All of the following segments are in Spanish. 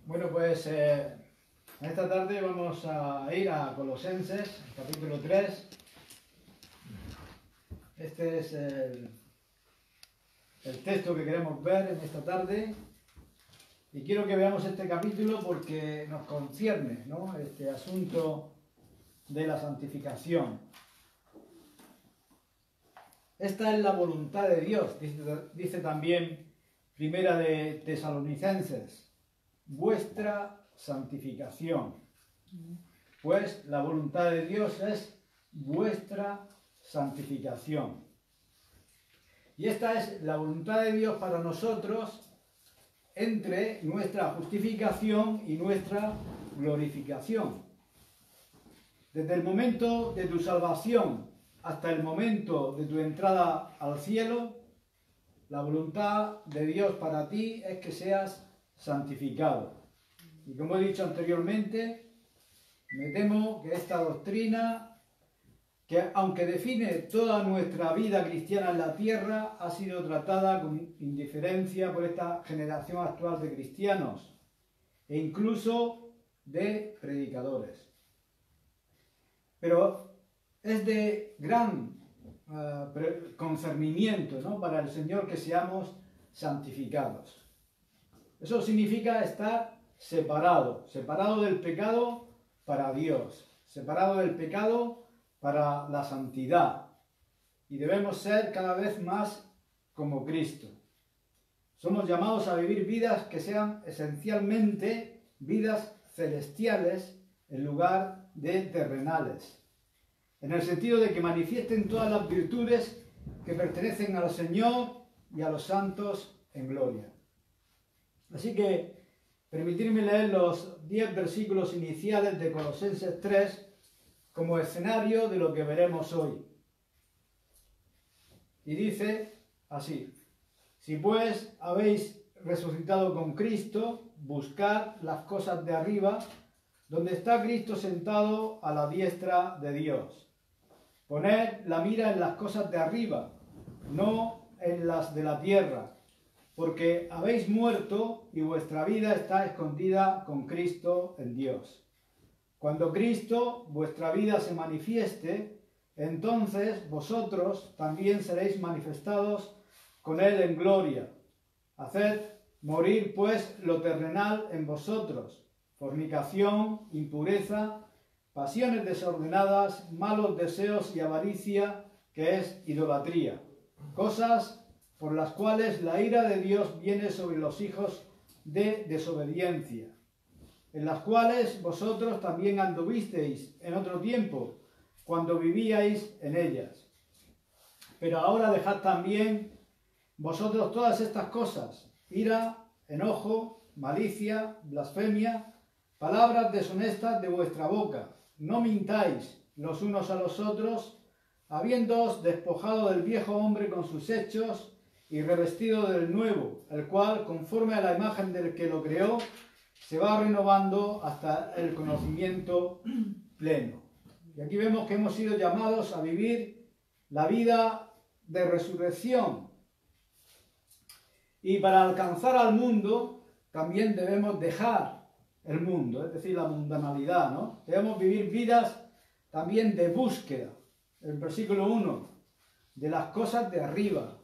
Bueno, pues esta tarde vamos a ir a Colosenses, capítulo 3. Este es el texto que queremos ver en esta tarde. Y quiero que veamos este capítulo porque nos concierne, ¿no?, este asunto de la santificación. Esta es la voluntad de Dios, dice también Primera de Tesalonicenses, vuestra santificación. Pues la voluntad de Dios es vuestra santificación. Y esta es la voluntad de Dios para nosotros entre nuestra justificación y nuestra glorificación. Desde el momento de tu salvación hasta el momento de tu entrada al cielo, la voluntad de Dios para ti es que seas santificado. Y como he dicho anteriormente, me temo que esta doctrina, que aunque define toda nuestra vida cristiana en la tierra, ha sido tratada con indiferencia por esta generación actual de cristianos e incluso de predicadores. Pero es de gran concernimiento, ¿no?, para el Señor que seamos santificados. Eso significa estar separado del pecado para Dios, separado del pecado para la santidad. Y debemos ser cada vez más como Cristo. Somos llamados a vivir vidas que sean esencialmente vidas celestiales en lugar de terrenales, en el sentido de que manifiesten todas las virtudes que pertenecen al Señor y a los santos en gloria. Así que permitidme leer los 10 versículos iniciales de Colosenses 3 como escenario de lo que veremos hoy. Y dice así: si pues habéis resucitado con Cristo, buscad las cosas de arriba, donde está Cristo sentado a la diestra de Dios. Poned la mira en las cosas de arriba, no en las de la tierra, porque habéis muerto y vuestra vida está escondida con Cristo en Dios. Cuando Cristo, vuestra vida, se manifieste, entonces vosotros también seréis manifestados con Él en gloria. Haced morir pues lo terrenal en vosotros: fornicación, impureza, pasiones desordenadas, malos deseos y avaricia, que es idolatría, cosas por las cuales la ira de Dios viene sobre los hijos de desobediencia, en las cuales vosotros también anduvisteis en otro tiempo, cuando vivíais en ellas. Pero ahora dejad también vosotros todas estas cosas: ira, enojo, malicia, blasfemia, palabras deshonestas de vuestra boca. No mintáis los unos a los otros, habiéndoos despojado del viejo hombre con sus hechos y revestido del nuevo, el cual, conforme a la imagen del que lo creó, se va renovando hasta el conocimiento pleno. Y aquí vemos que hemos sido llamados a vivir la vida de resurrección. Y para alcanzar al mundo también debemos dejar el mundo, es decir, la mundanalidad, ¿no? Debemos vivir vidas también de búsqueda. El versículo 1, de las cosas de arriba.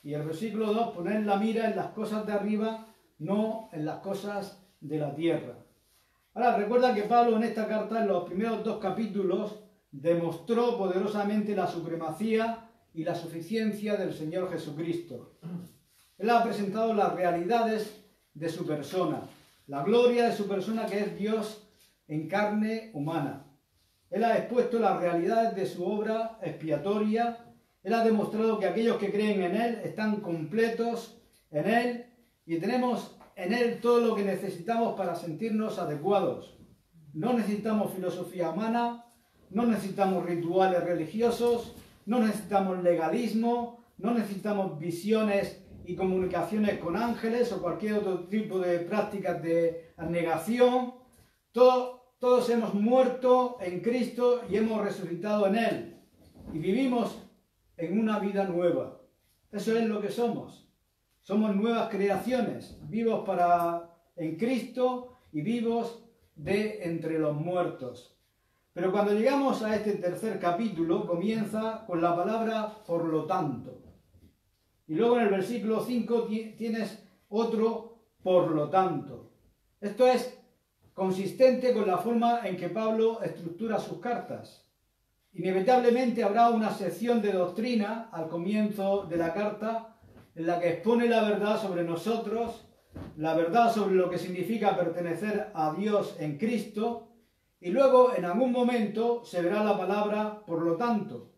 Y el versículo 2, poner la mira en las cosas de arriba, no en las cosas de la tierra. Ahora, recuerda que Pablo en esta carta, en los primeros 2 capítulos, demostró poderosamente la supremacía y la suficiencia del Señor Jesucristo. Él ha presentado las realidades de su persona, la gloria de su persona, que es Dios en carne humana. Él ha expuesto las realidades de su obra expiatoria. Él ha demostrado que aquellos que creen en Él están completos en Él y tenemos en Él todo lo que necesitamos para sentirnos adecuados. No necesitamos filosofía humana, no necesitamos rituales religiosos, no necesitamos legalismo, no necesitamos visiones y comunicaciones con ángeles o cualquier otro tipo de prácticas de abnegación. Todos hemos muerto en Cristo y hemos resucitado en Él. Y vivimos en una vida nueva. Eso es lo que somos. Somos nuevas creaciones, vivos en Cristo y vivos de entre los muertos. Pero cuando llegamos a este tercer capítulo, comienza con la palabra por lo tanto. Y luego en el versículo 5 tienes otro por lo tanto. Esto es consistente con la forma en que Pablo estructura sus cartas. Inevitablemente habrá una sección de doctrina al comienzo de la carta en la que expone la verdad sobre nosotros, la verdad sobre lo que significa pertenecer a Dios en Cristo, y luego en algún momento se verá la palabra por lo tanto,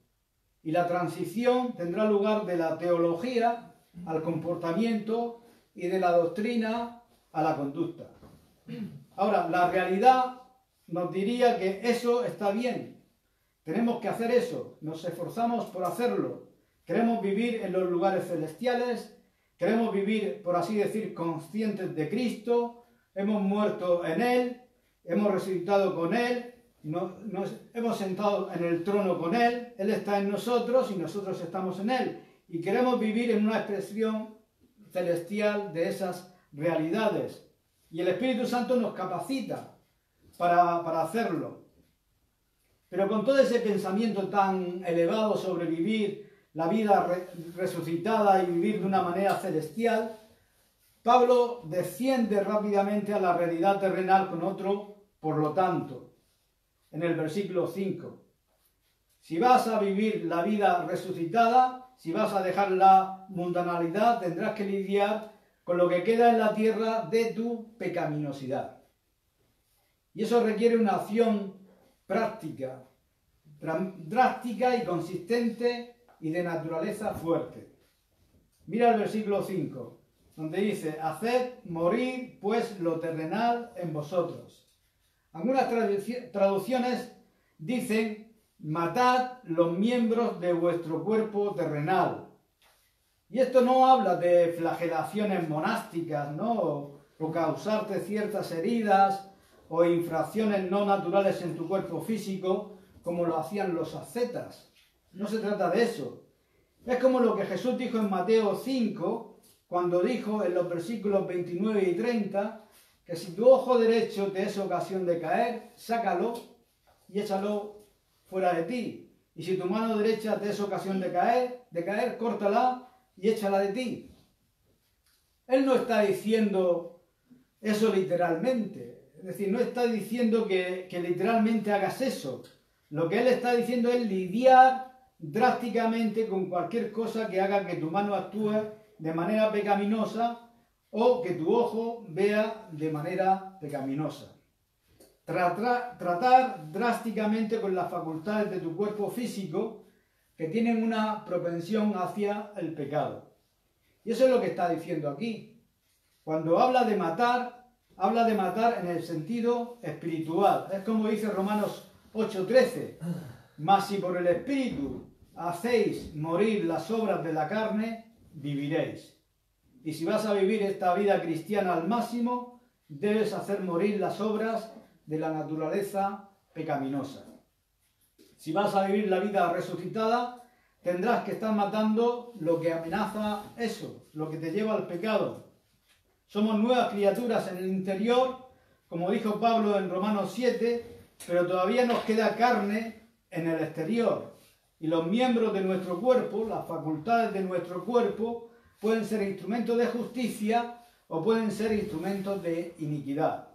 y la transición tendrá lugar de la teología al comportamiento y de la doctrina a la conducta. Ahora, la realidad nos diría que eso está bien. Tenemos que hacer eso, nos esforzamos por hacerlo. Queremos vivir en los lugares celestiales, queremos vivir, por así decir, conscientes de Cristo, hemos muerto en Él, hemos resucitado con Él, nos hemos sentado en el trono con Él, Él está en nosotros y nosotros estamos en Él. Y queremos vivir en una expresión celestial de esas realidades. Y el Espíritu Santo nos capacita para hacerlo. Pero con todo ese pensamiento tan elevado sobre vivir la vida resucitada y vivir de una manera celestial, Pablo desciende rápidamente a la realidad terrenal con otro, por lo tanto, en el versículo 5. Si vas a vivir la vida resucitada, si vas a dejar la mundanalidad, tendrás que lidiar con lo que queda en la tierra de tu pecaminosidad. Y eso requiere una acción práctica, drástica y consistente y de naturaleza fuerte. Mira el versículo 5, donde dice: haced morir pues lo terrenal en vosotros. Algunas traducciones dicen: matad los miembros de vuestro cuerpo terrenal. Y esto no habla de flagelaciones monásticas, ¿no? O causarte ciertas heridas o infracciones no naturales en tu cuerpo físico, como lo hacían los ascetas. No se trata de eso. Es como lo que Jesús dijo en Mateo 5, cuando dijo en los versículos 29 y 30, que si tu ojo derecho te es ocasión de caer, sácalo y échalo fuera de ti. Y si tu mano derecha te es ocasión de caer, córtala y échala de ti. Él no está diciendo eso literalmente. Es decir, no está diciendo que literalmente hagas eso. Lo que él está diciendo es lidiar drásticamente con cualquier cosa que haga que tu mano actúe de manera pecaminosa o que tu ojo vea de manera pecaminosa. Tratar drásticamente con las facultades de tu cuerpo físico que tienen una propensión hacia el pecado. Y eso es lo que está diciendo aquí. Cuando habla de matar en el sentido espiritual. Es como dice Romanos 8:13. Mas si por el Espíritu hacéis morir las obras de la carne, viviréis. Y si vas a vivir esta vida cristiana al máximo, debes hacer morir las obras de la naturaleza pecaminosa. Si vas a vivir la vida resucitada, tendrás que estar matando lo que amenaza eso, lo que te lleva al pecado. Somos nuevas criaturas en el interior, como dijo Pablo en Romanos 7, pero todavía nos queda carne en el exterior. Y los miembros de nuestro cuerpo, las facultades de nuestro cuerpo, pueden ser instrumentos de justicia o pueden ser instrumentos de iniquidad.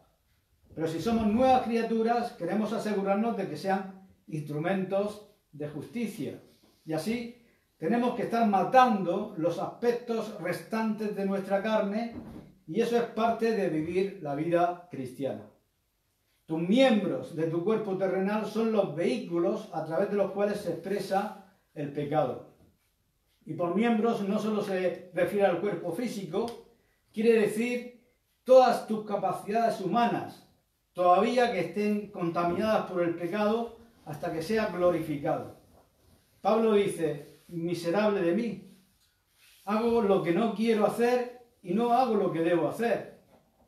Pero si somos nuevas criaturas, queremos asegurarnos de que sean instrumentos de justicia. Y así tenemos que estar matando los aspectos restantes de nuestra carne, y eso es parte de vivir la vida cristiana. Tus miembros de tu cuerpo terrenal son los vehículos a través de los cuales se expresa el pecado. Y por miembros no solo se refiere al cuerpo físico, quiere decir todas tus capacidades humanas, todavía que estén contaminadas por el pecado hasta que sea glorificado. Pablo dice: miserable de mí, hago lo que no quiero hacer y no hago lo que debo hacer.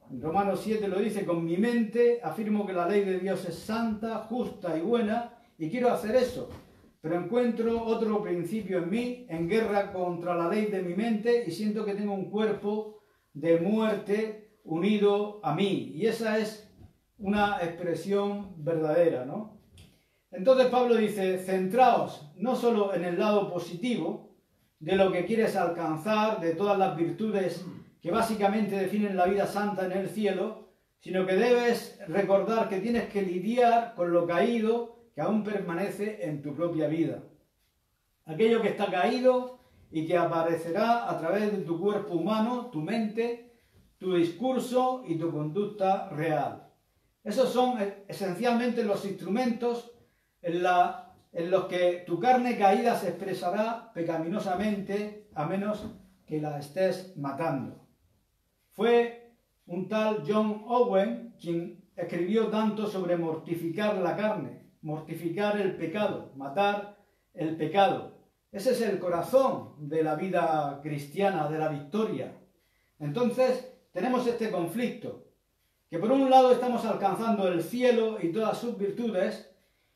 En Romanos 7 lo dice: con mi mente afirmo que la ley de Dios es santa, justa y buena, y quiero hacer eso. Pero encuentro otro principio en mí, en guerra contra la ley de mi mente, y siento que tengo un cuerpo de muerte unido a mí. Y esa es una expresión verdadera, ¿no? Entonces Pablo dice, centraos no solo en el lado positivo de lo que quieres alcanzar, de todas las virtudes que básicamente definen la vida santa en el cielo, sino que debes recordar que tienes que lidiar con lo caído que aún permanece en tu propia vida. Aquello que está caído y que aparecerá a través de tu cuerpo humano, tu mente, tu discurso y tu conducta real. Esos son esencialmente los instrumentos en los que tu carne caída se expresará pecaminosamente, a menos que la estés matando. Fue un tal John Owen quien escribió tanto sobre mortificar la carne, mortificar el pecado, matar el pecado. Ese es el corazón de la vida cristiana, de la victoria. Entonces, tenemos este conflicto, que por un lado estamos alcanzando el cielo y todas sus virtudes,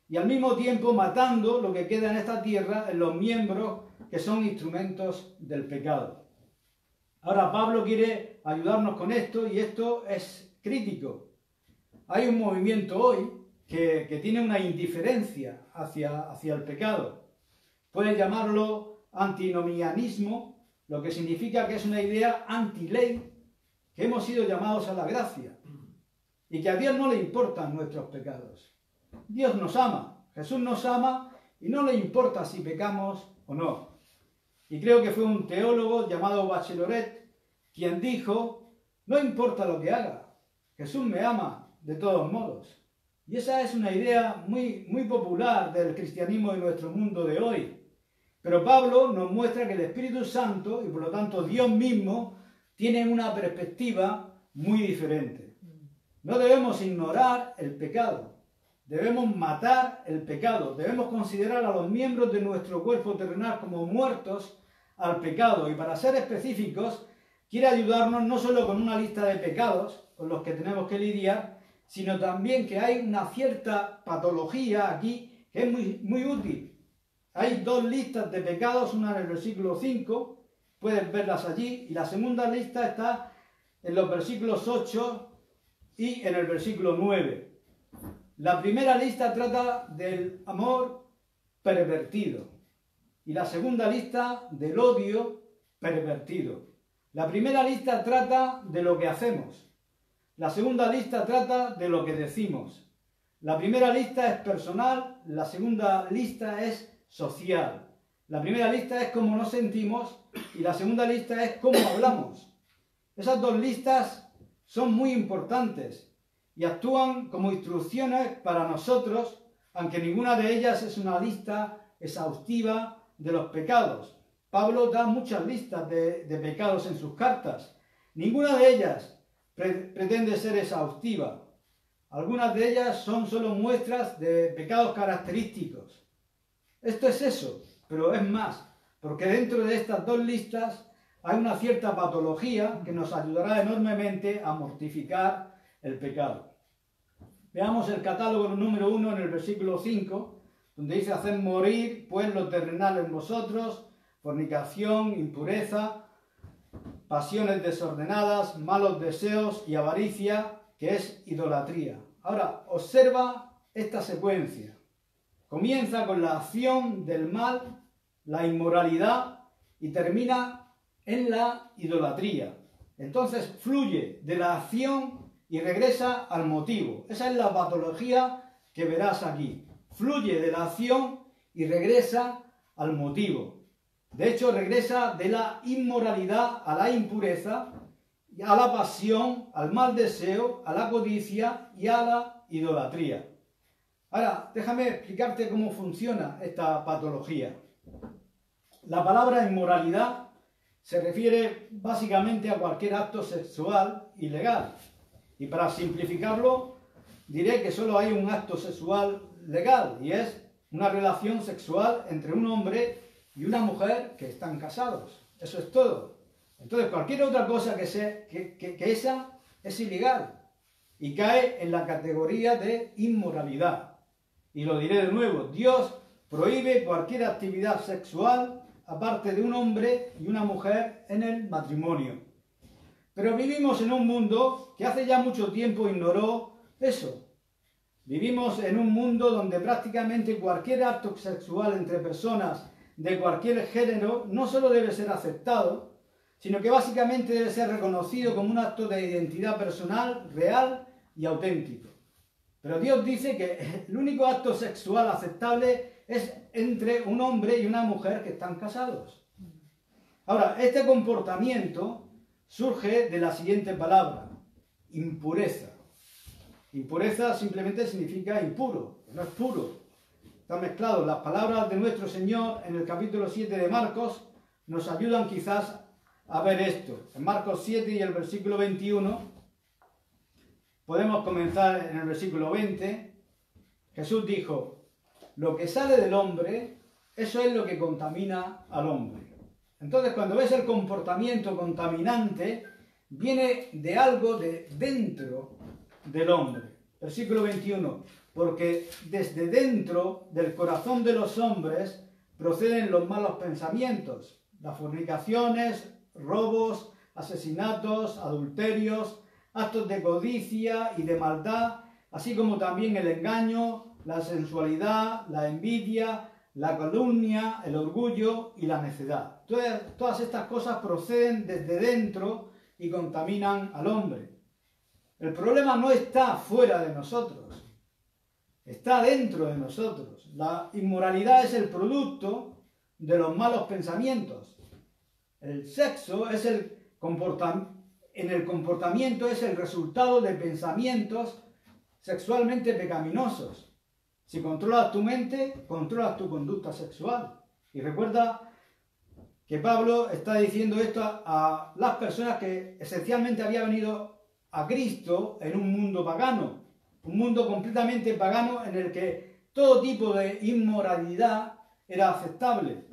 y al mismo tiempo matando lo que queda en esta tierra en los miembros que son instrumentos del pecado. Ahora Pablo quiere ayudarnos con esto, y esto es crítico. Hay un movimiento hoy que tiene una indiferencia hacia el pecado. Puedes llamarlo antinomianismo, lo que significa que es una idea anti-ley, que hemos sido llamados a la gracia y que a Dios no le importan nuestros pecados. Dios nos ama, Jesús nos ama y no le importa si pecamos o no. Y creo que fue un teólogo llamado Bacheloret quien dijo, no importa lo que haga, Jesús me ama de todos modos. Y esa es una idea muy popular del cristianismo de nuestro mundo de hoy. Pero Pablo nos muestra que el Espíritu Santo, y por lo tanto Dios mismo, tienen una perspectiva muy diferente. No debemos ignorar el pecado, debemos matar el pecado, debemos considerar a los miembros de nuestro cuerpo terrenal como muertos al pecado. Y para ser específicos, quiere ayudarnos no solo con una lista de pecados con los que tenemos que lidiar, sino también que hay una cierta patología aquí que es muy útil. Hay dos listas de pecados, una en el versículo 5, puedes verlas allí, y la segunda lista está en los versículos 8 y en el versículo 9. La primera lista trata del amor pervertido y la segunda lista del odio pervertido. La primera lista trata de lo que hacemos, la segunda lista trata de lo que decimos. La primera lista es personal, la segunda lista es social. La primera lista es cómo nos sentimos y la segunda lista es cómo hablamos. Esas dos listas son muy importantes y actúan como instrucciones para nosotros, aunque ninguna de ellas es una lista exhaustiva de los pecados. Pablo da muchas listas de pecados en sus cartas. Ninguna de ellas pretende ser exhaustiva. Algunas de ellas son solo muestras de pecados característicos. Esto es eso, pero es más, porque dentro de estas dos listas hay una cierta patología que nos ayudará enormemente a mortificar el pecado. Veamos el catálogo número 1 en el versículo 5, donde dice: haced morir pues lo terrenal en vosotros, fornicación, impureza, pasiones desordenadas, malos deseos y avaricia, que es idolatría. Ahora, observa esta secuencia. Comienza con la acción del mal, la inmoralidad, y termina en la idolatría. Entonces fluye de la acción y regresa al motivo. Esa es la patología que verás aquí. Fluye de la acción y regresa al motivo. De hecho, regresa de la inmoralidad a la impureza, a la pasión, al mal deseo, a la codicia y a la idolatría. Ahora, déjame explicarte cómo funciona esta patología. La palabra inmoralidad se refiere básicamente a cualquier acto sexual ilegal. Y para simplificarlo, diré que solo hay un acto sexual legal, y es una relación sexual entre un hombre y una mujer que están casados. Eso es todo. Entonces, cualquier otra cosa que esa es ilegal y cae en la categoría de inmoralidad. Y lo diré de nuevo, Dios prohíbe cualquier actividad sexual aparte de un hombre y una mujer en el matrimonio. Pero vivimos en un mundo que hace ya mucho tiempo ignoró eso. Vivimos en un mundo donde prácticamente cualquier acto sexual entre personas de cualquier género no solo debe ser aceptado, sino que básicamente debe ser reconocido como un acto de identidad personal, real y auténtico. Pero Dios dice que el único acto sexual aceptable es entre un hombre y una mujer que están casados. Ahora, este comportamiento surge de la siguiente palabra: impureza. Impureza simplemente significa impuro, no es puro. Está mezclado. Las palabras de nuestro Señor en el capítulo 7 de Marcos nos ayudan quizás a ver esto. En Marcos 7 y el versículo 21, podemos comenzar en el versículo 20. Jesús dijo: lo que sale del hombre, eso es lo que contamina al hombre. Entonces, cuando ves el comportamiento contaminante, viene de algo de dentro del hombre. Versículo 21. Porque desde dentro del corazón de los hombres proceden los malos pensamientos, las fornicaciones, robos, asesinatos, adulterios, actos de codicia y de maldad, así como también el engaño, la sensualidad, la envidia, la calumnia, el orgullo y la necedad. Todas estas cosas proceden desde dentro y contaminan al hombre. El problema no está fuera de nosotros, está dentro de nosotros. La inmoralidad es el producto de los malos pensamientos. El sexo es en el comportamiento es el resultado de pensamientos sexualmente pecaminosos. Si controlas tu mente, controlas tu conducta sexual. Y recuerda que Pablo está diciendo esto a las personas que esencialmente habían venido a Cristo en un mundo pagano, un mundo completamente pagano en el que todo tipo de inmoralidad era aceptable.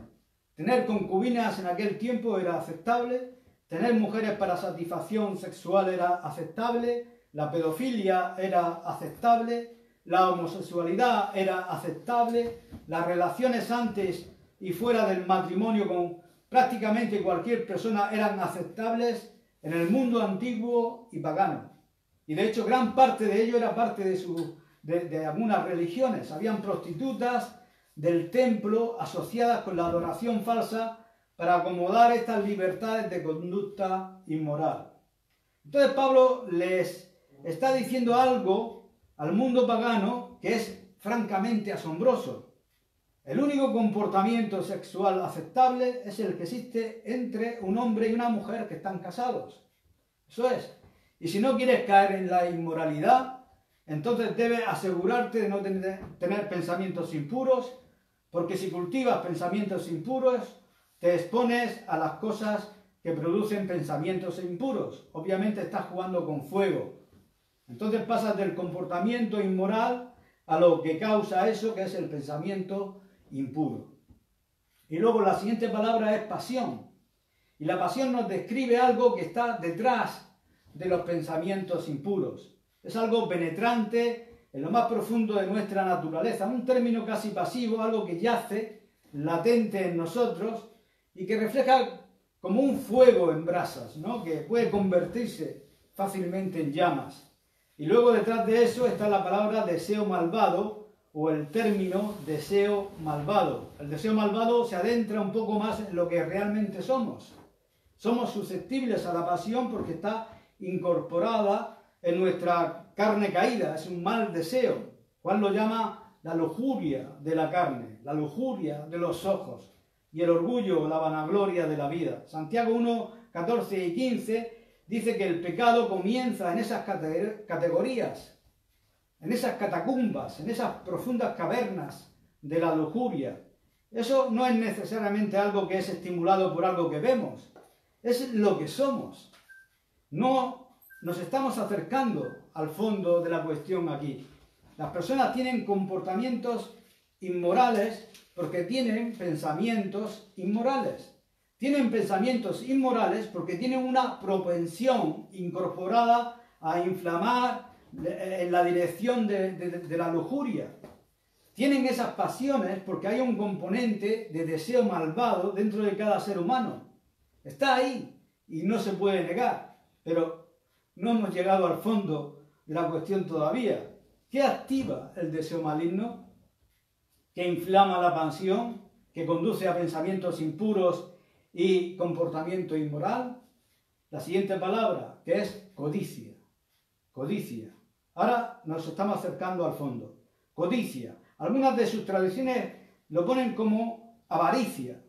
Tener concubinas en aquel tiempo era aceptable, tener mujeres para satisfacción sexual era aceptable, la pedofilia era aceptable, la homosexualidad era aceptable, las relaciones antes y fuera del matrimonio con prácticamente cualquier persona eran aceptables en el mundo antiguo y pagano. Y de hecho gran parte de ello era parte de algunas religiones. Habían prostitutas del templo asociadas con la adoración falsa para acomodar estas libertades de conducta inmoral. Entonces Pablo les está diciendo algo al mundo pagano que es francamente asombroso. El único comportamiento sexual aceptable es el que existe entre un hombre y una mujer que están casados. Eso es. Y si no quieres caer en la inmoralidad, entonces debes asegurarte de no tener pensamientos impuros, porque si cultivas pensamientos impuros, te expones a las cosas que producen pensamientos impuros. Obviamente estás jugando con fuego. Entonces pasas del comportamiento inmoral a lo que causa eso, que es el pensamiento impuro. Y luego la siguiente palabra es pasión. Y la pasión nos describe algo que está detrás de los pensamientos impuros. Es algo penetrante en lo más profundo de nuestra naturaleza, un término casi pasivo, algo que yace latente en nosotros y que refleja como un fuego en brasas, ¿no? Que puede convertirse fácilmente en llamas. Y luego detrás de eso está la palabra deseo malvado o el término deseo malvado. El deseo malvado se adentra un poco más en lo que realmente somos. Somos susceptibles a la pasión porque está incorporada en nuestra carne caída, es un mal deseo. Juan lo llama la lujuria de la carne, la lujuria de los ojos y el orgullo, la vanagloria de la vida. Santiago 1, 14 y 15 dice que el pecado comienza en esas categorías, en esas catacumbas, en esas profundas cavernas de la lujuria. Eso no es necesariamente algo que es estimulado por algo que vemos, es lo que somos. No nos estamos acercando al fondo de la cuestión aquí. Las personas tienen comportamientos inmorales porque tienen pensamientos inmorales. Tienen pensamientos inmorales porque tienen una propensión incorporada a inflamar en la dirección de la lujuria. Tienen esas pasiones porque hay un componente de deseo malvado dentro de cada ser humano. Está ahí y no se puede negar. Pero no hemos llegado al fondo de la cuestión todavía. ¿Qué activa el deseo maligno? ¿Que inflama la pasión? ¿Que conduce a pensamientos impuros y comportamiento inmoral? La siguiente palabra, que es codicia. Codicia. Ahora nos estamos acercando al fondo. Codicia. Algunas de sus traducciones lo ponen como avaricia.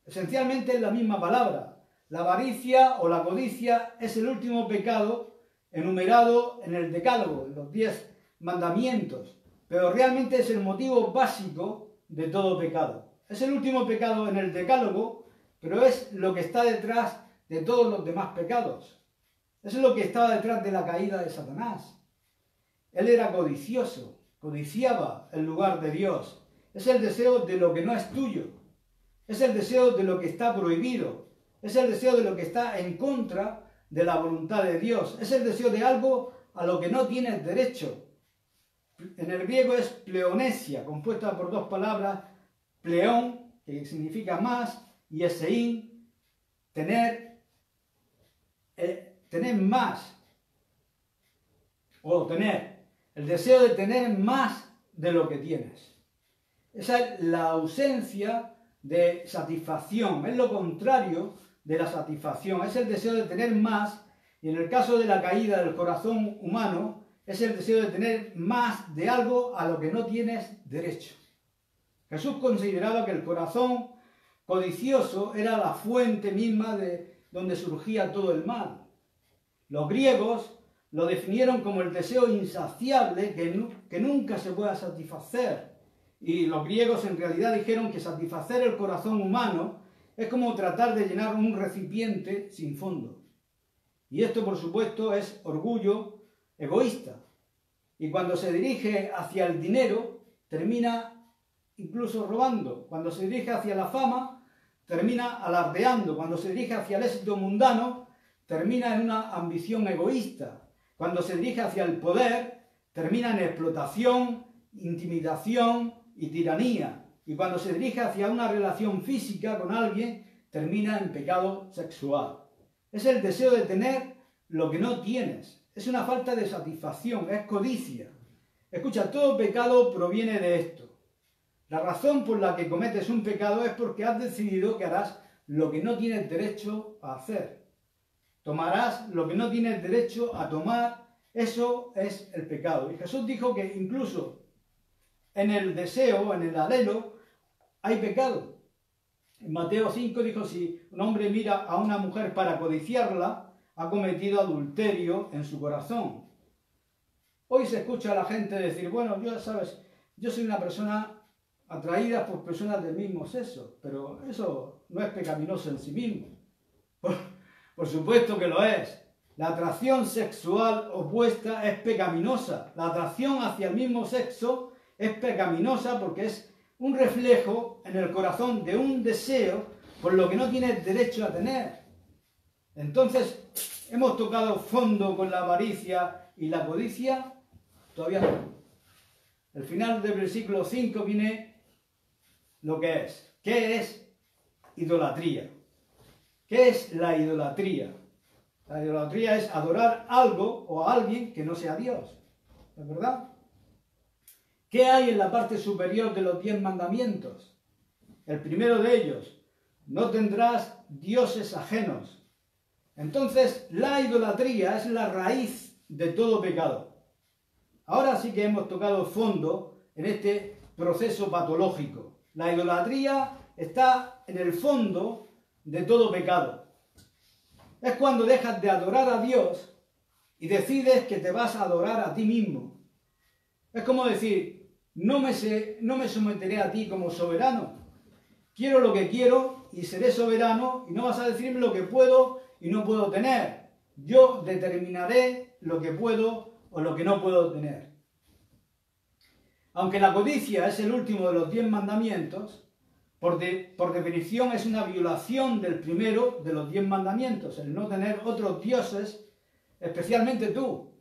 Esencialmente es la misma palabra. La avaricia o la codicia es el último pecado enumerado en el Decálogo, en los 10 mandamientos, pero realmente es el motivo básico de todo pecado. Es el último pecado en el Decálogo, pero es lo que está detrás de todos los demás pecados. Eso es lo que estaba detrás de la caída de Satanás. Él era codicioso, codiciaba el lugar de Dios. Es el deseo de lo que no es tuyo. Es el deseo de lo que está prohibido. Es el deseo de lo que está en contra de la voluntad de Dios. Es el deseo de algo a lo que no tienes derecho. En el griego es pleonesia, compuesta por dos palabras, pleón, que significa más, y esein, tener más, o tener, el deseo de tener más de lo que tienes. Esa es la ausencia de satisfacción, es lo contrario de la satisfacción, es el deseo de tener más, y en el caso de la caída del corazón humano, es el deseo de tener más de algo a lo que no tienes derecho. Jesús consideraba que el corazón codicioso era la fuente misma de donde surgía todo el mal. Los griegos lo definieron como el deseo insaciable que nunca se pueda satisfacer. Y los griegos en realidad dijeron que satisfacer el corazón humano es como tratar de llenar un recipiente sin fondo. Y esto, por supuesto, es orgullo egoísta. Y cuando se dirige hacia el dinero, termina incluso robando. Cuando se dirige hacia la fama, termina alardeando. Cuando se dirige hacia el éxito mundano, termina en una ambición egoísta. Cuando se dirige hacia el poder, termina en explotación, intimidación y tiranía. Y cuando se dirige hacia una relación física con alguien, termina en pecado sexual. Es el deseo de tener lo que no tienes. Es una falta de satisfacción, es codicia. Escucha, todo pecado proviene de esto. La razón por la que cometes un pecado es porque has decidido que harás lo que no tienes derecho a hacer. Tomarás lo que no tienes derecho a tomar. Eso es el pecado. Y Jesús dijo que incluso en el deseo, en el anhelo, hay pecado. En Mateo 5 dijo, si un hombre mira a una mujer para codiciarla, ha cometido adulterio en su corazón. Hoy se escucha a la gente decir, bueno, yo soy una persona atraída por personas del mismo sexo, pero eso no es pecaminoso en sí mismo. Por supuesto que lo es. La atracción sexual opuesta es pecaminosa. La atracción hacia el mismo sexo es pecaminosa porque es un reflejo en el corazón de un deseo por lo que no tienes derecho a tener. Entonces, ¿hemos tocado fondo con la avaricia y la codicia? Todavía no. El final del versículo 5 viene lo que es. ¿Qué es idolatría? ¿Qué es la idolatría? La idolatría es adorar algo o a alguien que no sea Dios. ¿Es verdad? ¿Qué hay en la parte superior de los 10 mandamientos? El primero de ellos, no tendrás dioses ajenos. Entonces, la idolatría es la raíz de todo pecado. Ahora sí que hemos tocado fondo en este proceso patológico. La idolatría está en el fondo de todo pecado. Es cuando dejas de adorar a Dios y decides que te vas a adorar a ti mismo. Es como decir, no me someteré a ti como soberano. Quiero lo que quiero y seré soberano y no vas a decirme lo que puedo y no puedo tener. Yo determinaré lo que puedo o lo que no puedo tener. Aunque la codicia es el último de los 10 mandamientos, por definición es una violación del primero de los 10 mandamientos, el no tener otros dioses, especialmente tú.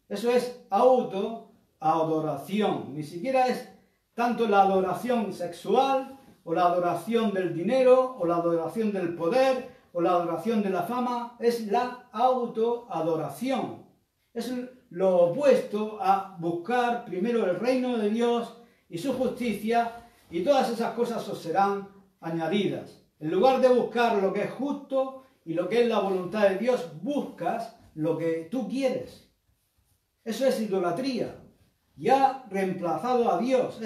Eso es autoadoración. Ni siquiera es tanto la adoración sexual, o la adoración del dinero, o la adoración del poder, o la adoración de la fama es la autoadoración. Es lo opuesto a buscar primero el reino de Dios y su justicia, y todas esas cosas os serán añadidas. En lugar de buscar lo que es justo y lo que es la voluntad de Dios, buscas lo que tú quieres. Eso es idolatría. Ya reemplazado a Dios.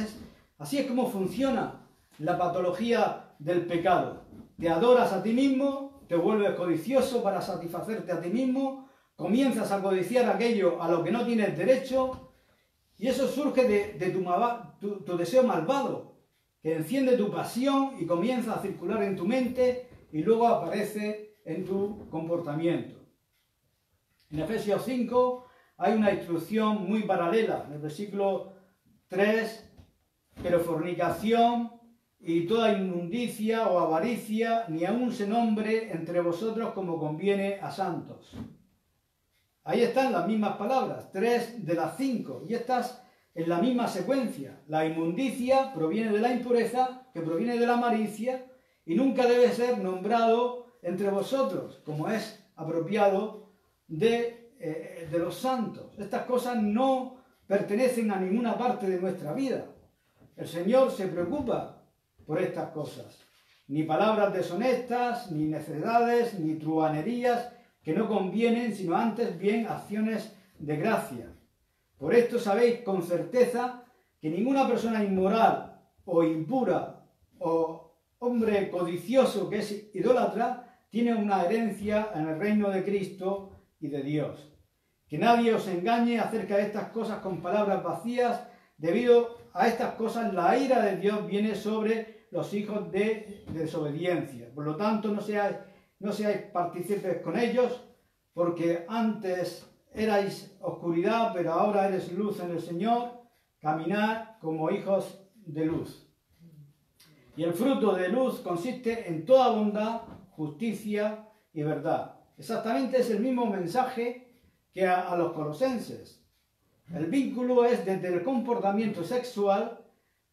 Así es como funciona la patología del pecado. Te adoras a ti mismo, te vuelves codicioso para satisfacerte a ti mismo, comienzas a codiciar aquello a lo que no tienes derecho, y eso surge de tu deseo malvado, que enciende tu pasión y comienza a circular en tu mente y luego aparece en tu comportamiento. En Efesios 5 hay una instrucción muy paralela, en el versículo 3, pero fornicación y toda inmundicia o avaricia, ni aun se nombre entre vosotros como conviene a santos. Ahí están las mismas palabras, 3 de las 5, y estas en la misma secuencia. La inmundicia proviene de la impureza, que proviene de la malicia, y nunca debe ser nombrado entre vosotros, como es apropiado de los santos. Estas cosas no pertenecen a ninguna parte de nuestra vida. El Señor se preocupa por estas cosas. Ni palabras deshonestas, ni necedades, ni truhanerías que no convienen, sino antes bien acciones de gracia. Por esto sabéis con certeza que ninguna persona inmoral o impura o hombre codicioso que es idólatra tiene una herencia en el reino de Cristo y de Dios. Que nadie os engañe acerca de estas cosas con palabras vacías. Debido a estas cosas la ira de Dios viene sobre los hijos de desobediencia. Por lo tanto, no seáis partícipes con ellos, porque antes erais oscuridad, pero ahora eres luz en el Señor. Caminad como hijos de luz. Y el fruto de luz consiste en toda bondad, justicia y verdad. Exactamente es el mismo mensaje que a los colosenses. El vínculo es desde el comportamiento sexual,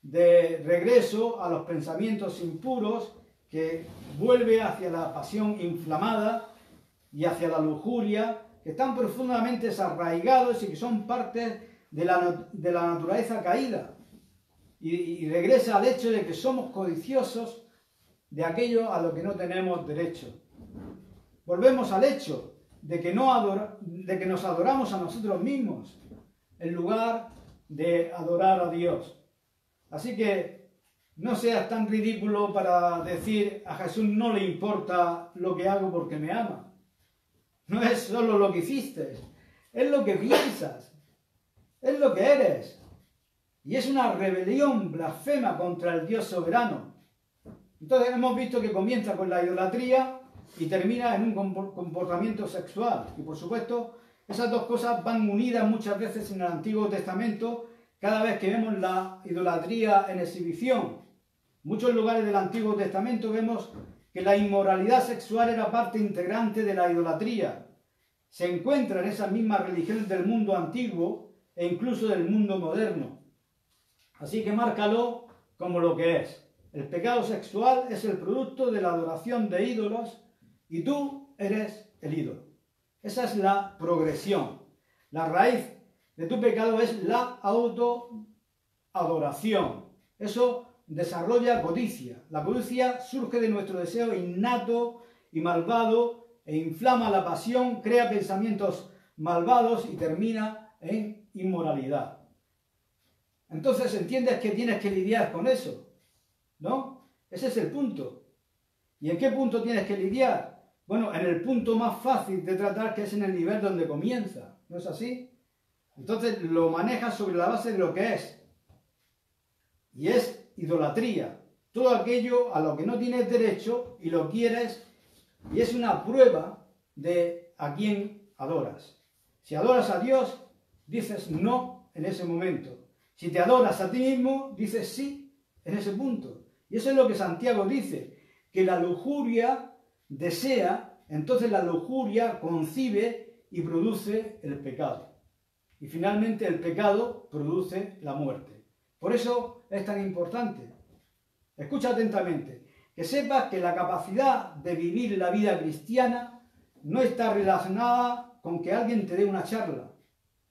de regreso a los pensamientos impuros, que vuelve hacia la pasión inflamada y hacia la lujuria, que están profundamente desarraigados y que son parte de la naturaleza caída. Y regresa al hecho de que somos codiciosos de aquello a lo que no tenemos derecho. Volvemos al hecho de que nos adoramos a nosotros mismos en lugar de adorar a Dios. Así que no seas tan ridículo para decir a Jesús no le importa lo que hago porque me ama. No es solo lo que hiciste, es lo que piensas, es lo que eres. Y es una rebelión blasfema contra el Dios soberano. Entonces hemos visto que comienza con la idolatría y termina en un comportamiento sexual. Y por supuesto, esas dos cosas van unidas muchas veces en el Antiguo Testamento, cada vez que vemos la idolatría en exhibición. En muchos lugares del Antiguo Testamento vemos que la inmoralidad sexual era parte integrante de la idolatría. Se encuentra en esas mismas religiones del mundo antiguo e incluso del mundo moderno. Así que márcalo como lo que es. El pecado sexual es el producto de la adoración de ídolos y tú eres el ídolo. Esa es la progresión. La raíz de tu pecado es la autoadoración. Eso desarrolla codicia. La codicia surge de nuestro deseo innato y malvado e inflama la pasión, crea pensamientos malvados y termina en inmoralidad. Entonces entiendes que tienes que lidiar con eso, ¿no? Ese es el punto. ¿Y en qué punto tienes que lidiar? Bueno, en el punto más fácil de tratar, que es en el nivel donde comienza. ¿No es así? Entonces lo manejas sobre la base de lo que es. Y es idolatría. Todo aquello a lo que no tienes derecho y lo quieres, y es una prueba de a quién adoras. Si adoras a Dios, dices no en ese momento. Si te adoras a ti mismo, dices sí en ese punto. Y eso es lo que Santiago dice, que la lujuria desea, entonces la lujuria concibe y produce el pecado. Y finalmente el pecado produce la muerte. Por eso es tan importante. Escucha atentamente. Que sepas que la capacidad de vivir la vida cristiana no está relacionada con que alguien te dé una charla.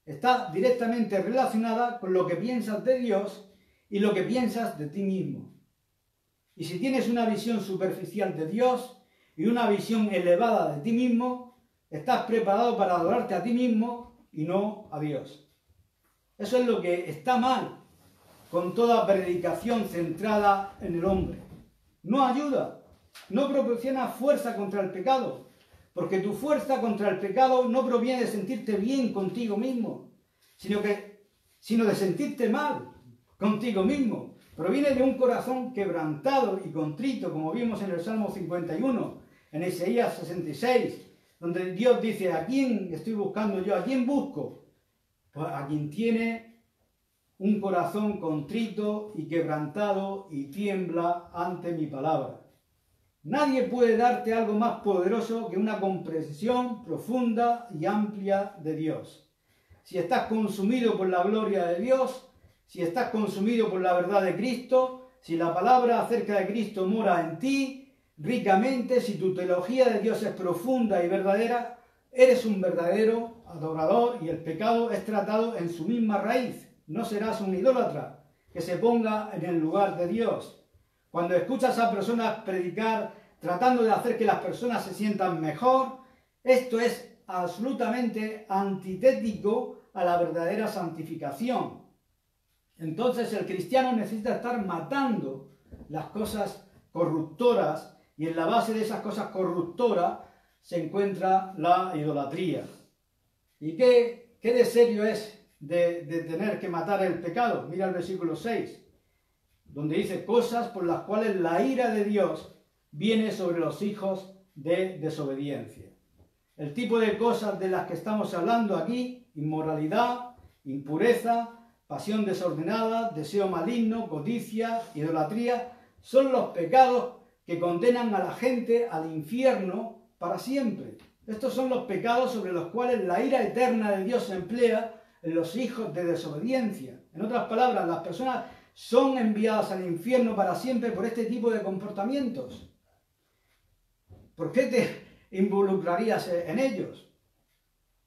Está directamente relacionada con lo que piensas de Dios y lo que piensas de ti mismo. Y si tienes una visión superficial de Dios y una visión elevada de ti mismo, estás preparado para adorarte a ti mismo y no a Dios. Eso es lo que está mal con toda predicación centrada en el hombre. No ayuda, no proporciona fuerza contra el pecado, porque tu fuerza contra el pecado no proviene de sentirte bien contigo mismo, sino de sentirte mal contigo mismo. Proviene de un corazón quebrantado y contrito, como vimos en el Salmo 51, en Isaías 66, donde Dios dice: ¿a quién estoy buscando yo? ¿A quién busco? Pues a quien tiene un corazón contrito y quebrantado y tiembla ante mi palabra. Nadie puede darte algo más poderoso que una comprensión profunda y amplia de Dios. Si estás consumido por la gloria de Dios, si estás consumido por la verdad de Cristo, si la palabra acerca de Cristo mora en ti ricamente, si tu teología de Dios es profunda y verdadera, eres un verdadero adorador y el pecado es tratado en su misma raíz. No serás un idólatra que se ponga en el lugar de Dios. Cuando escuchas a personas predicar tratando de hacer que las personas se sientan mejor, esto es absolutamente antitético a la verdadera santificación. Entonces el cristiano necesita estar matando las cosas corruptoras, y en la base de esas cosas corruptoras se encuentra la idolatría. ¿Y qué de serio es de tener que matar el pecado? Mira el versículo 6, donde dice: cosas por las cuales la ira de Dios viene sobre los hijos de desobediencia. El tipo de cosas de las que estamos hablando aquí: inmoralidad, impureza, pasión desordenada, deseo maligno, codicia, idolatría, son los pecados que condenan a la gente al infierno para siempre. Estos son los pecados sobre los cuales la ira eterna de Dios se emplea en los hijos de desobediencia. En otras palabras, las personas son enviadas al infierno para siempre por este tipo de comportamientos. ¿Por qué te involucrarías en ellos?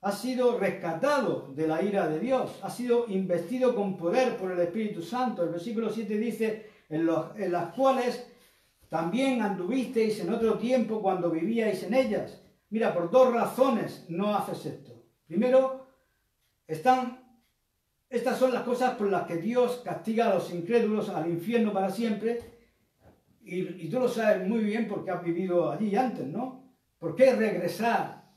Has sido rescatado de la ira de Dios, has sido investido con poder por el Espíritu Santo. El versículo 7 dice: en las cuales también anduvisteis en otro tiempo cuando vivíais en ellas. Mira, por dos razones no haces esto. Primero, estas son las cosas por las que Dios castiga a los incrédulos al infierno para siempre, y tú lo sabes muy bien porque has vivido allí antes, ¿no? ¿Por qué regresar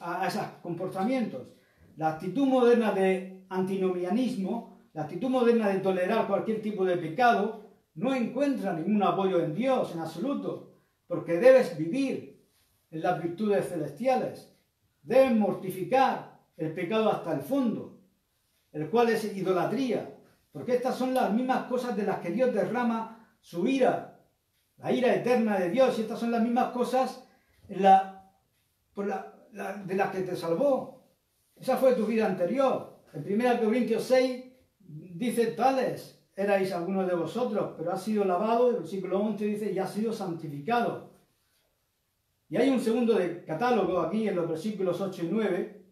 a esos comportamientos? La actitud moderna de antinomianismo, la actitud moderna de tolerar cualquier tipo de pecado, no encuentra ningún apoyo en Dios en absoluto, porque debes vivir en las virtudes celestiales, debes mortificar el pecado hasta el fondo, el cual es idolatría, porque estas son las mismas cosas de las que Dios derrama su ira, la ira eterna de Dios, y estas son las mismas cosas de las que te salvó. Esa fue tu vida anterior. En 1 Corintios 6 dice: tales erais algunos de vosotros, pero has sido lavado. El versículo 11 dice: y has sido santificado. Y hay un segundo catálogo aquí en los versículos 8 y 9.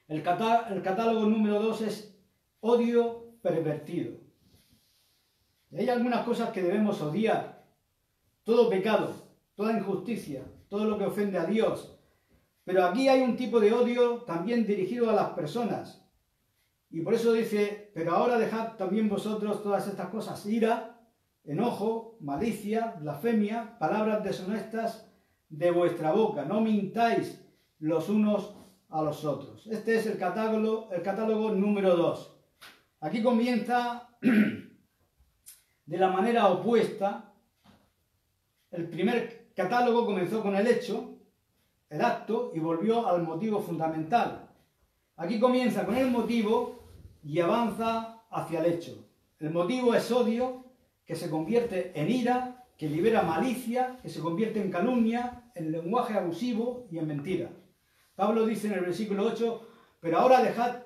El catálogo número 2 es odio pervertido. Y hay algunas cosas que debemos odiar. Todo pecado, toda injusticia, todo lo que ofende a Dios. Pero aquí hay un tipo de odio también dirigido a las personas. Y por eso dice: pero ahora dejad también vosotros todas estas cosas: ira, enojo, malicia, blasfemia, palabras deshonestas de vuestra boca. No mintáis los unos a los otros. Este es el catálogo número 2. Aquí comienza de la manera opuesta. El primer catálogo comenzó con el hecho, el acto, y volvió al motivo fundamental. Aquí comienza con el motivo y avanza hacia el hecho. El motivo es odio, que se convierte en ira, que libera malicia, que se convierte en calumnia, en lenguaje abusivo y en mentira. Pablo dice en el versículo 8: pero ahora dejad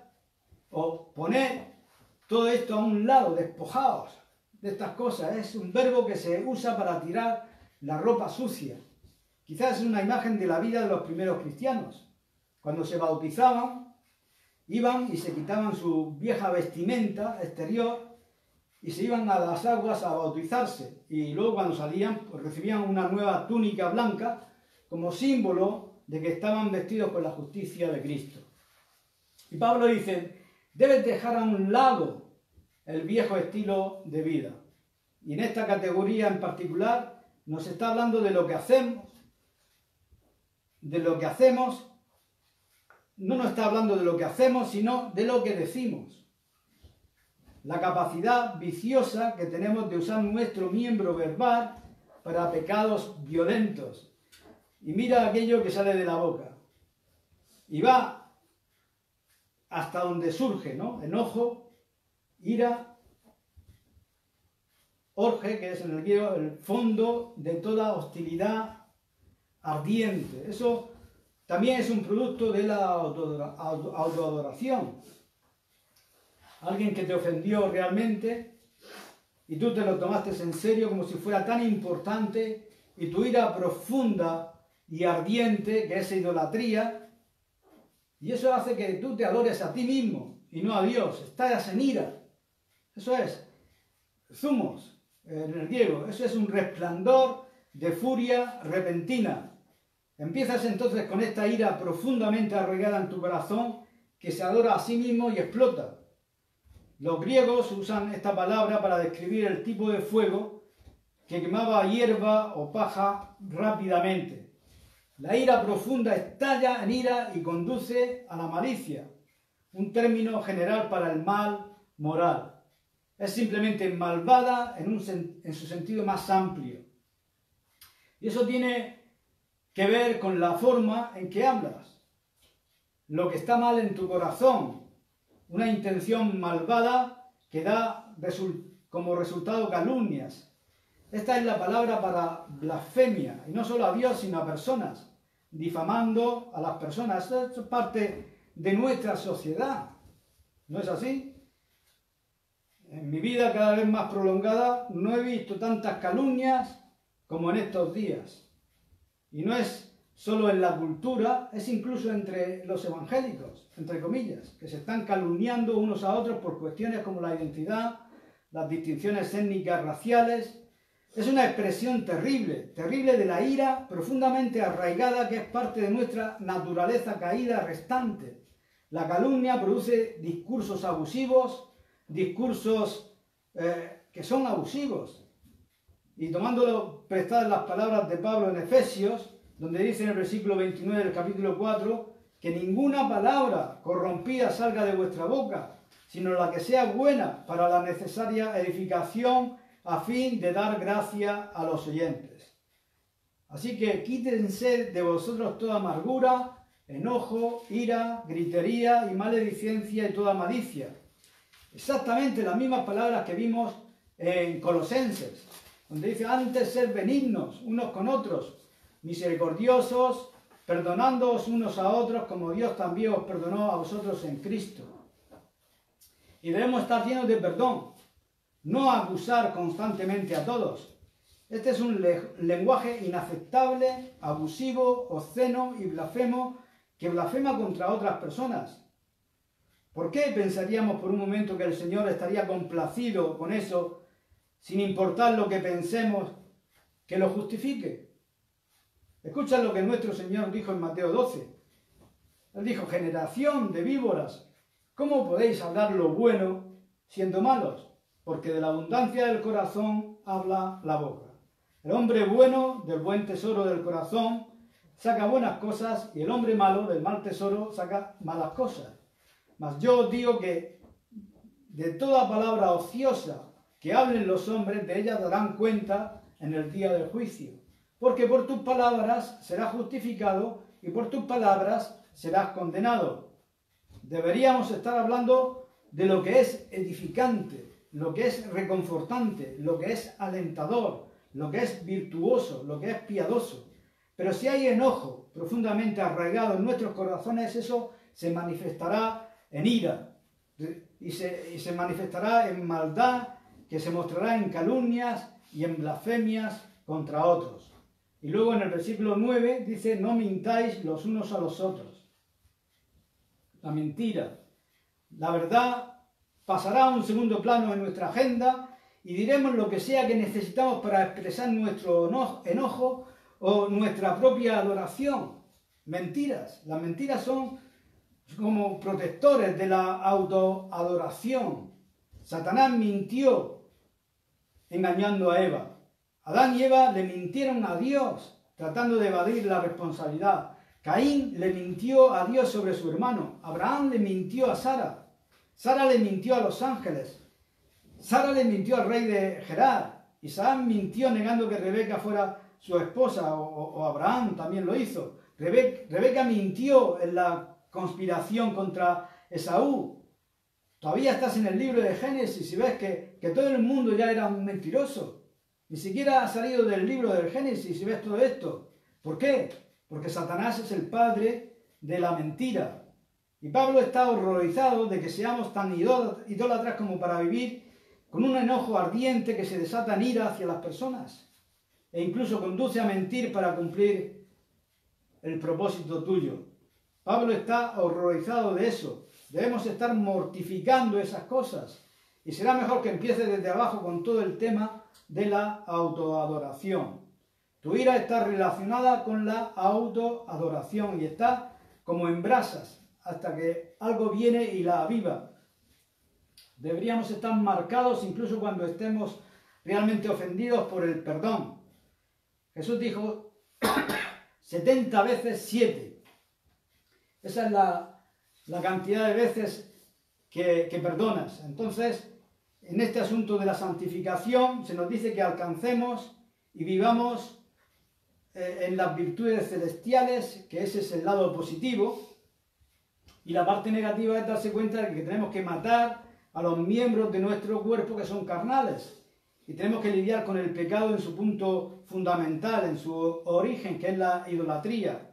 o poned todo esto a un lado, despojaos de estas cosas. Es un verbo que se usa para tirar la ropa sucia. Quizás es una imagen de la vida de los primeros cristianos. Cuando se bautizaban, iban y se quitaban su vieja vestimenta exterior y se iban a las aguas a bautizarse. Y luego cuando salían, pues recibían una nueva túnica blanca como símbolo de que estaban vestidos con la justicia de Cristo. Y Pablo dice, debes dejar a un lado el viejo estilo de vida. Y en esta categoría en particular nos está hablando de lo que hacemos, no nos está hablando de lo que hacemos, sino de lo que decimos. La capacidad viciosa que tenemos de usar nuestro miembro verbal para pecados violentos. Y mira aquello que sale de la boca. Y va hasta donde surge, ¿no? Enojo, ira, orge, que es en el griego el fondo de toda hostilidad ardiente. Eso también es un producto de la autoadoración. Alguien que te ofendió realmente y tú te lo tomaste en serio como si fuera tan importante, y tu ira profunda y ardiente, que es idolatría, y eso hace que tú te adores a ti mismo y no a Dios. Estás en ira. Eso es zumos en el griego. Eso es un resplandor de furia repentina. Empiezas entonces con esta ira profundamente arraigada en tu corazón, que se adora a sí mismo y explota. Los griegos usan esta palabra para describir el tipo de fuego que quemaba hierba o paja rápidamente. La ira profunda estalla en ira y conduce a la malicia, un término general para el mal moral. Es simplemente malvada en su sentido más amplio. Y eso tiene que ver con la forma en que hablas. Lo que está mal en tu corazón, una intención malvada que da como resultado calumnias. Esta es la palabra para blasfemia, y no solo a Dios, sino a personas, difamando a las personas. Esto es parte de nuestra sociedad, ¿no es así? En mi vida cada vez más prolongada no he visto tantas calumnias como en estos días. Y no es solo en la cultura, es incluso entre los evangélicos, entre comillas, que se están calumniando unos a otros por cuestiones como la identidad, las distinciones étnicas, raciales. Es una expresión terrible, terrible de la ira profundamente arraigada, que es parte de nuestra naturaleza caída restante. La calumnia produce discursos abusivos, discursos que son abusivos. Y tomándolo prestadas las palabras de Pablo en Efesios, donde dice en el versículo 29 del capítulo 4, que ninguna palabra corrompida salga de vuestra boca, sino la que sea buena para la necesaria edificación, a fin de dar gracia a los oyentes. Así que quítense de vosotros toda amargura, enojo, ira, gritería y maledicencia y toda malicia. Exactamente las mismas palabras que vimos en Colosenses, donde dice, antes ser benignos unos con otros, misericordiosos, perdonándoos unos a otros, como Dios también os perdonó a vosotros en Cristo. Y debemos estar llenos de perdón, no acusar constantemente a todos. Este es un lenguaje inaceptable, abusivo, obsceno y blasfemo, que blasfema contra otras personas. ¿Por qué pensaríamos por un momento que el Señor estaría complacido con eso, sin importar lo que pensemos, que lo justifique? Escucha lo que nuestro Señor dijo en Mateo 12. Él dijo, generación de víboras, ¿cómo podéis hablar lo bueno siendo malos? Porque de la abundancia del corazón habla la boca. El hombre bueno del buen tesoro del corazón saca buenas cosas, y el hombre malo del mal tesoro saca malas cosas. Mas yo os digo que de toda palabra ociosa que hablen los hombres, de ella darán cuenta en el día del juicio. Porque por tus palabras serás justificado y por tus palabras serás condenado. Deberíamos estar hablando de lo que es edificante, lo que es reconfortante, lo que es alentador, lo que es virtuoso, lo que es piadoso. Pero si hay enojo profundamente arraigado en nuestros corazones, eso se manifestará en ira y se manifestará en maldad, que se mostrará en calumnias y en blasfemias contra otros. Y luego en el versículo 9 dice, no mintáis los unos a los otros. La mentira. La verdad pasará a un segundo plano en nuestra agenda y diremos lo que sea que necesitamos para expresar nuestro enojo o nuestra propia adoración. Mentiras. Las mentiras son como protectores de la autoadoración. Satanás mintió engañando a Eva. Adán y Eva le mintieron a Dios, tratando de evadir la responsabilidad. Caín le mintió a Dios sobre su hermano. Abraham le mintió a Sara. Sara le mintió a los ángeles. Sara le mintió al rey de Gerar. Isaac mintió negando que Rebeca fuera su esposa, o Abraham también lo hizo. Rebeca mintió en la conspiración contra Esaú. Todavía estás en el libro de Génesis y ves que todo el mundo ya era un mentiroso. Ni siquiera ha salido del libro del Génesis y ves todo esto. ¿Por qué? Porque Satanás es el padre de la mentira. Y Pablo está horrorizado de que seamos tan idólatras como para vivir con un enojo ardiente que se desata en ira hacia las personas e incluso conduce a mentir para cumplir el propósito tuyo. Pablo está horrorizado de eso. Debemos estar mortificando esas cosas. Y será mejor que empieces desde abajo con todo el tema de la autoadoración. Tu ira está relacionada con la autoadoración y está como en brasas hasta que algo viene y la aviva. Deberíamos estar marcados incluso cuando estemos realmente ofendidos por el perdón. Jesús dijo 70 veces 7. Esa es la cantidad de veces que perdonas. Entonces, en este asunto de la santificación se nos dice que alcancemos y vivamos en las virtudes celestiales, que ese es el lado positivo, y la parte negativa es darse cuenta de que tenemos que matar a los miembros de nuestro cuerpo que son carnales, y tenemos que lidiar con el pecado en su punto fundamental, en su origen, que es la idolatría.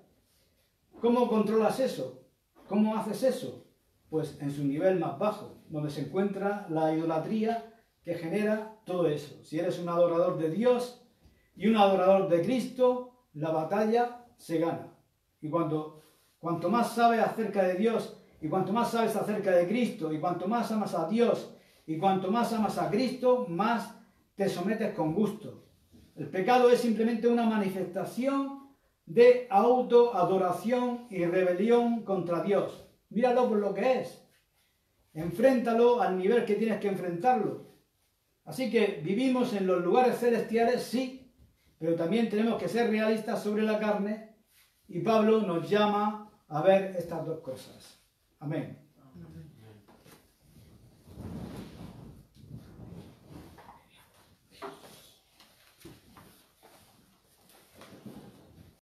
¿Cómo controlas eso? ¿Cómo haces eso? Pues en su nivel más bajo, donde se encuentra la idolatría que genera todo eso. Si eres un adorador de Dios y un adorador de Cristo, la batalla se gana. Y cuanto más sabes acerca de Dios, y cuanto más sabes acerca de Cristo, y cuanto más amas a Dios, y cuanto más amas a Cristo, más te sometes con gusto. El pecado es simplemente una manifestación de autoadoración y rebelión contra Dios. Míralo por lo que es. Enfréntalo al nivel que tienes que enfrentarlo. Así que vivimos en los lugares celestiales, sí, pero también tenemos que ser realistas sobre la carne y Pablo nos llama a ver estas dos cosas. Amén.